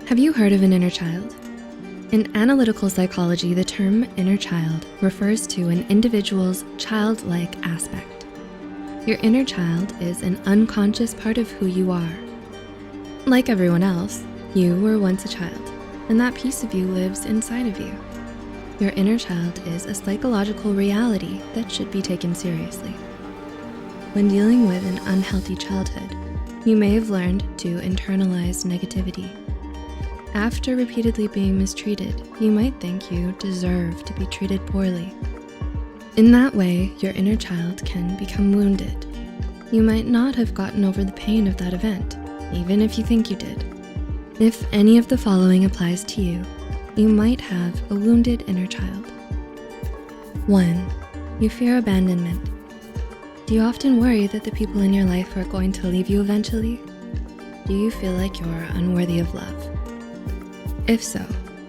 Have you heard of an inner child? In analytical psychology, the term inner child refers to an individual's childlike aspect. Your inner child is an unconscious part of who you are. Like everyone else, you were once a child, and that piece of you lives inside of you. Your inner child is a psychological reality that should be taken seriously. When dealing with an unhealthy childhood, you may have learned to internalize negativity. After repeatedly being mistreated, you might think you deserve to be treated poorly. In that way, your inner child can become wounded. You might not have gotten over the pain of that event, even if you think you did. If any of the following applies to you, you might have a wounded inner child. 1. You fear abandonment. Do you often worry that the people in your life are going to leave you eventually? Do you feel like you're unworthy of love? If so,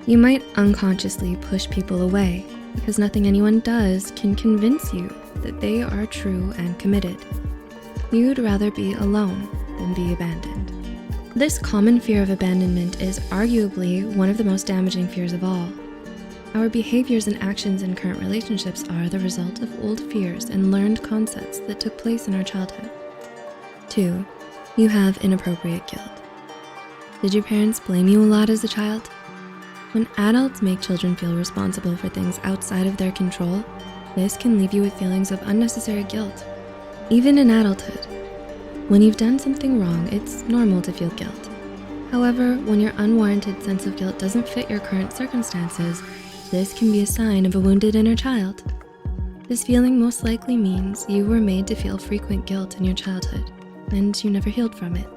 you might unconsciously push people away because nothing anyone does can convince you that they are true and committed. You'd rather be alone than be abandoned. This common fear of abandonment is arguably one of the most damaging fears of all. Our behaviors and actions in current relationships are the result of old fears and learned concepts that took place in our childhood. 2. You have inappropriate guilt. Did your parents blame you a lot as a child? When adults make children feel responsible for things outside of their control, this can leave you with feelings of unnecessary guilt. Even in adulthood, when you've done something wrong, it's normal to feel guilt. However, when your unwarranted sense of guilt doesn't fit your current circumstances, this can be a sign of a wounded inner child. This feeling most likely means you were made to feel frequent guilt in your childhood, and you never healed from it.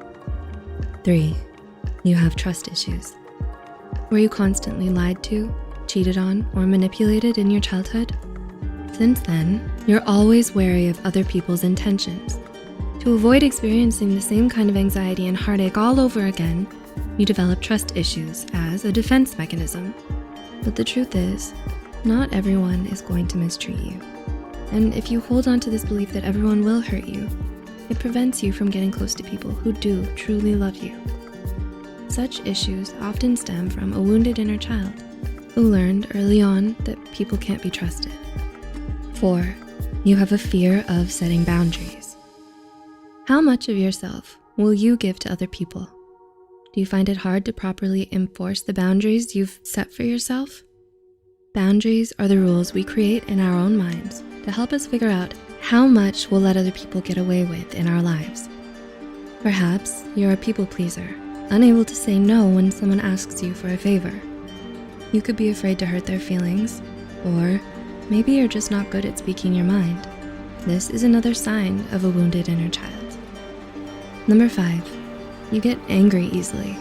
3. You have trust issues. Were you constantly lied to, cheated on, or manipulated in your childhood? Since then, you're always wary of other people's intentions. To avoid experiencing the same kind of anxiety and heartache all over again, you develop trust issues as a defense mechanism. But the truth is, not everyone is going to mistreat you. And if you hold on to this belief that everyone will hurt you, it prevents you from getting close to people who do truly love you. Such issues often stem from a wounded inner child who learned early on that people can't be trusted. 4. You have a fear of setting boundaries. How much of yourself will you give to other people? Do you find it hard to properly enforce the boundaries you've set for yourself? Boundaries are the rules we create in our own minds to help us figure out how much we'll let other people get away with in our lives. Perhaps you're a people pleaser, unable to say no when someone asks you for a favor. You could be afraid to hurt their feelings, or maybe you're just not good at speaking your mind. This is another sign of a wounded inner child. 5, you get angry easily.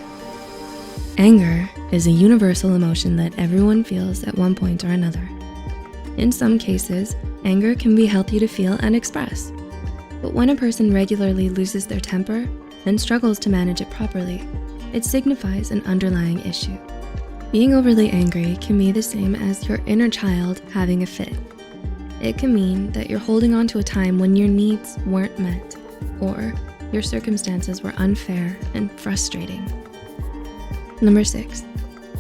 Anger is a universal emotion that everyone feels at one point or another. In some cases, anger can be healthy to feel and express. But when a person regularly loses their temper and struggles to manage it properly, it signifies an underlying issue. Being overly angry can be the same as your inner child having a fit. It can mean that you're holding on to a time when your needs weren't met, or your circumstances were unfair and frustrating. 6,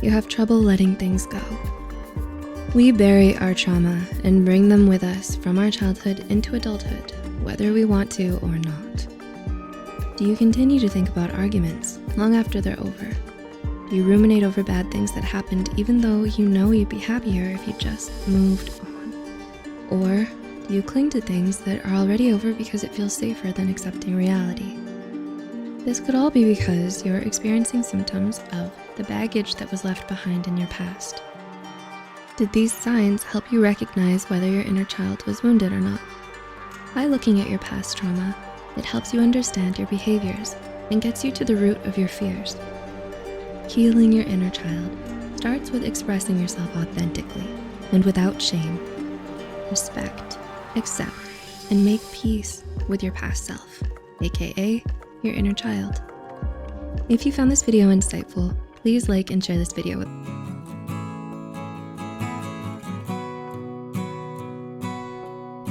you have trouble letting things go. We bury our trauma and bring them with us from our childhood into adulthood, whether we want to or not. Do you continue to think about arguments long after they're over? Do you ruminate over bad things that happened even though you know you'd be happier if you just moved on? Or do you cling to things that are already over because it feels safer than accepting reality? This could all be because you're experiencing symptoms of the baggage that was left behind in your past. Did these signs help you recognize whether your inner child was wounded or not? By looking at your past trauma, it helps you understand your behaviors and gets you to the root of your fears. Healing your inner child starts with expressing yourself authentically and without shame. Respect, accept, and make peace with your past self, aka your inner child. If you found this video insightful, please like and share this video with